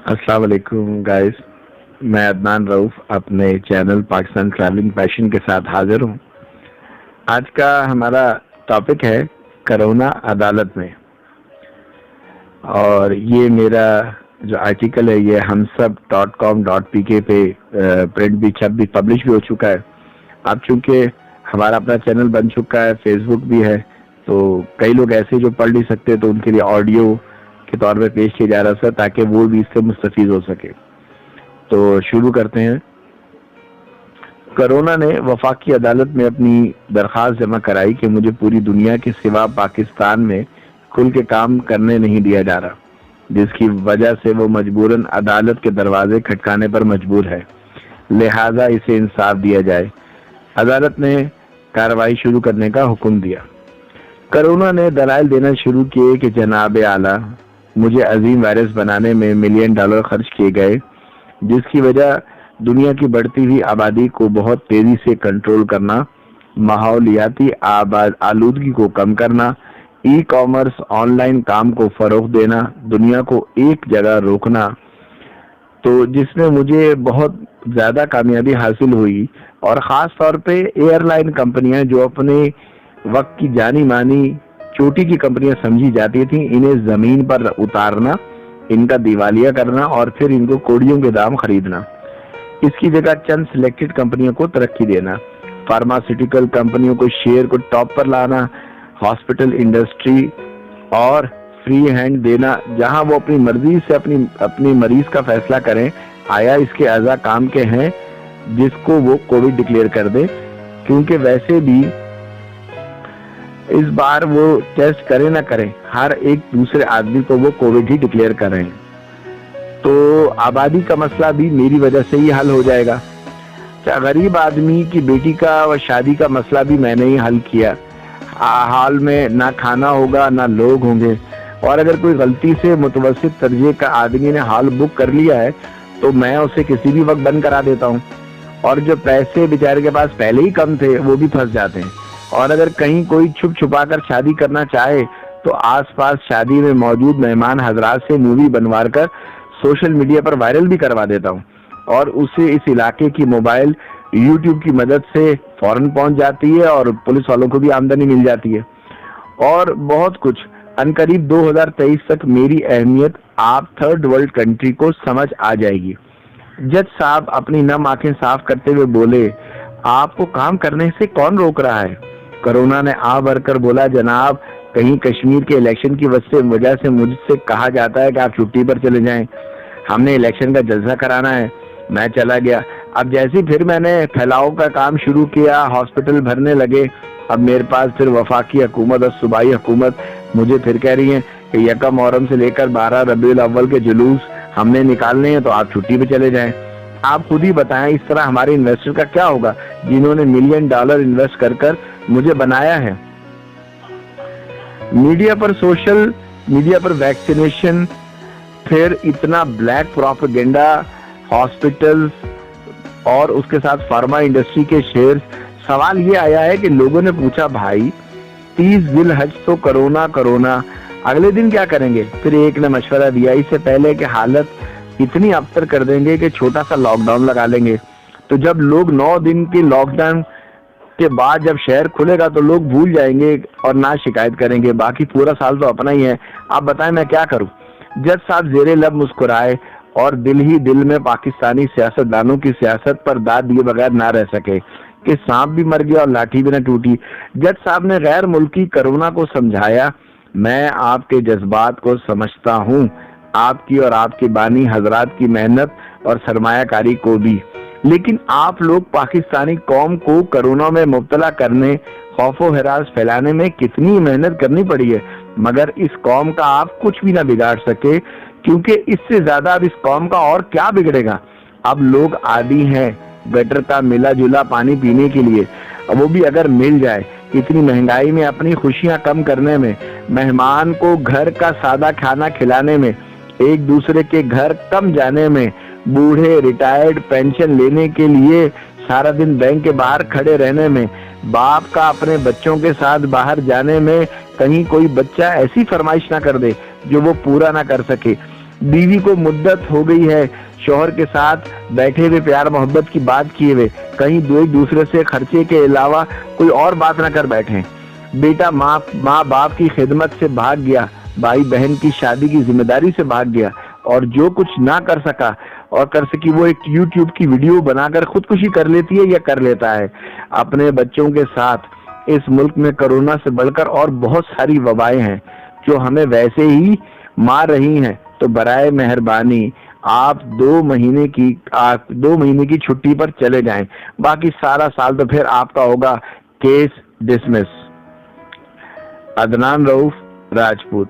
अस्सलाम वालेकुम गाइस। मैं अदनान रऊफ अपने चैनल पाकिस्तान ट्रैवलिंग पैशन के साथ हाजिर हूँ। आज का हमारा टॉपिक है कोरोना अदालत में, और ये मेरा जो आर्टिकल है ये humsab.com.pk पे प्रिंट भी छप भी पब्लिश भी हो चुका है। अब चूंकि हमारा अपना चैनल बन चुका है, फेसबुक भी है, तो कई लोग ऐसे जो पढ़ नहीं सकते तो उनके लिए ऑडियो के तौर पे पेश किया जा रहा है ताकि वो भी इससे मुस्तफीद हो सके। तो शुरू करते हैं। कोरोना ने वफाकी अदालत में अपनी दरख्वास्त जमा कराई कि मुझे पूरी दुनिया के सिवा पाकिस्तान में खुल के काम करने नहीं दिया जा रहा, जिसकी वजह से वो मजबूरन अदालत के दरवाजे खटकाने पर मजबूर है, लिहाजा इसे इंसाफ दिया जाए। अदालत ने कार्रवाई शुरू करने का हुक्म दिया। कोरोना ने दलाइल देना शुरू किए कि जनाब आला, मुझे अजीम वायरस बनाने में $1 मिलियन खर्च किए गए, जिसकी वजह दुनिया की बढ़ती हुई आबादी को बहुत तेजी से कंट्रोल करना, माहौलियाती आलूदगी को कम करना, ई कॉमर्स ऑनलाइन काम को फरोग देना, दुनिया को एक जगह रोकना, तो जिसमें मुझे बहुत ज्यादा कामयाबी हासिल हुई। और ख़ास तौर पे एयरलाइन कंपनियां जो अपने वक्त की जानी मानी चोटी की कंपनियां समझी जाती थी, इन्हें जमीन पर उतारना, इनका दिवालिया करना और फिर इनको कोड़ियों के दाम खरीदना। इसकी जगह चंद सिलेक्टेड कंपनियों को तरक्की देना, फार्मास्यूटिकल कंपनियों को शेयर को टॉप पर लाना, हॉस्पिटल इंडस्ट्री और फ्री हैंड देना, जहां वो अपनी मर्जी से अपनी मरीज का फैसला करें आया इसके अज़ा काम के हैं, जिसको वो कोविड डिक्लेयर कर दे, क्योंकि वैसे भी इस बार वो टेस्ट करे ना करे, हर एक दूसरे आदमी को वो कोविड ही डिक्लेयर कर रहे हैं। तो आबादी का मसला भी मेरी वजह से ही हल हो जाएगा। गरीब आदमी की बेटी का व शादी का मसला भी मैंने ही हल किया। हाल में ना खाना होगा ना लोग होंगे, और अगर कोई गलती से मुतवस्सित दर्जे का आदमी ने हॉल बुक कर लिया है तो मैं उसे किसी भी वक्त बंद करा देता हूँ, और जो पैसे बेचारे के पास पहले ही कम थे वो भी फंस जाते हैं। और अगर कहीं कोई छुप छुपा कर शादी करना चाहे तो आसपास शादी में मौजूद मेहमान हजरात से मूवी बनवा कर सोशल मीडिया पर वायरल भी करवा देता हूँ, और उसे इस इलाके की मोबाइल यूट्यूब की मदद से फौरन पहुंच जाती है और पुलिस वालों को भी आमदनी मिल जाती है। और बहुत कुछ अनकरीब 2023 तक मेरी अहमियत आप थर्ड वर्ल्ड कंट्री को समझ आ जाएगी। जज साहब अपनी नम आंखें साफ करते हुए बोले, आपको काम करने से कौन रोक रहा है? कोरोना ने आ भरकर बोला, जनाब, कहीं कश्मीर के इलेक्शन की वजह से मुझसे कहा जाता है कि आप छुट्टी पर चले जाएं, हमने इलेक्शन का जलसा कराना है। मैं चला गया। अब जैसे फिर मैंने फैलाव का काम शुरू किया, हॉस्पिटल भरने लगे। अब मेरे पास फिर वफाकी हुकूमत और सूबाई हुकूमत मुझे फिर कह रही है कि 1 मुहर्रम से लेकर 12 रबीउल अव्वल के जुलूस हमने निकालने हैं, तो आप छुट्टी पे चले जाएं। आप खुद ही बताएं, इस तरह हमारे इन्वेस्टर का क्या होगा जिन्होंने $1 मिलियन इन्वेस्ट कर मुझे बनाया है। सोशल मीडिया पर वैक्सीनेशन, फिर इतना ब्लैक प्रोपेगेंडा, हॉस्पिटल्स और उसके साथ फार्मा इंडस्ट्री के शेयर। सवाल ये आया है कि लोगों ने पूछा, भाई 30 जिलहज तो कोरोना, अगले दिन क्या करेंगे? फिर एक ने मशवरा दिया, इससे पहले कि हालत इतनी अबतर कर देंगे कि छोटा सा लॉकडाउन लगा लेंगे। तो जब लोग 9 दिन के लॉकडाउन के बाद जब शहर खुलेगा तो लोग भूल जाएंगे और ना शिकायत करेंगे, बाकी पूरा साल तो अपना ही है। आप बताएं मैं क्या करूं? जज साहब जेरे लब मुस्कुराए और दिल ही दिल में पाकिस्तानी सियासतदानों की सियासत पर दाद दिए बगैर ना रह सके कि सांप भी मर गया और लाठी भी न टूटी। जज साहब ने गैर मुल्की कोरोना को समझाया, मैं आपके जज्बात को समझता हूँ, आपकी और आपकी बानी हजरात की मेहनत और सरमायाकारी को भी, लेकिन आप लोग पाकिस्तानी कौम को कोरोना में मुब्तला करने, खौफो हरास फैलाने में कितनी मेहनत करनी पड़ी है, मगर इस कौम का आप कुछ भी ना बिगाड़ सके, क्योंकि इससे ज्यादा अब इस कौम का और क्या बिगड़ेगा। अब लोग आदी हैं गटर का मिला जुला पानी पीने के लिए, वो भी अगर मिल जाए। इतनी महंगाई में अपनी खुशियां कम करने में, मेहमान को घर का सादा खाना खिलाने में, एक दूसरे के घर कम जाने में, बूढ़े रिटायर्ड पेंशन लेने के लिए सारा दिन बैंक के बाहर खड़े रहने में, बाप का अपने बच्चों के साथ बाहर जाने में, कहीं कोई बच्चा ऐसी फरमाइश ना कर दे जो वो पूरा ना कर सके। बीवी को मुद्दत हो गई है शौहर के साथ बैठे हुए प्यार मोहब्बत की बात किए हुए, कहीं दो एक दूसरे से खर्चे के अलावा कोई और बात ना कर बैठे। बेटा माँ बाप की खिदमत से भाग गया, भाई बहन की शादी की जिम्मेदारी से भाग गया, और जो कुछ ना कर सका और कर सकी वो एक यूट्यूब की वीडियो बनाकर खुदकुशी कर लेती है या कर लेता है। अपने बच्चों के साथ इस मुल्क में कोरोना से बढ़कर और बहुत सारी वबाएं हैं जो हमें वैसे ही मार रही हैं। तो बराए मेहरबानी आप 2 महीने की छुट्टी पर चले जाएं, बाकी सारा साल तो फिर आपका होगा केस डिसमिस। अदनान रऊफ, राजपूत।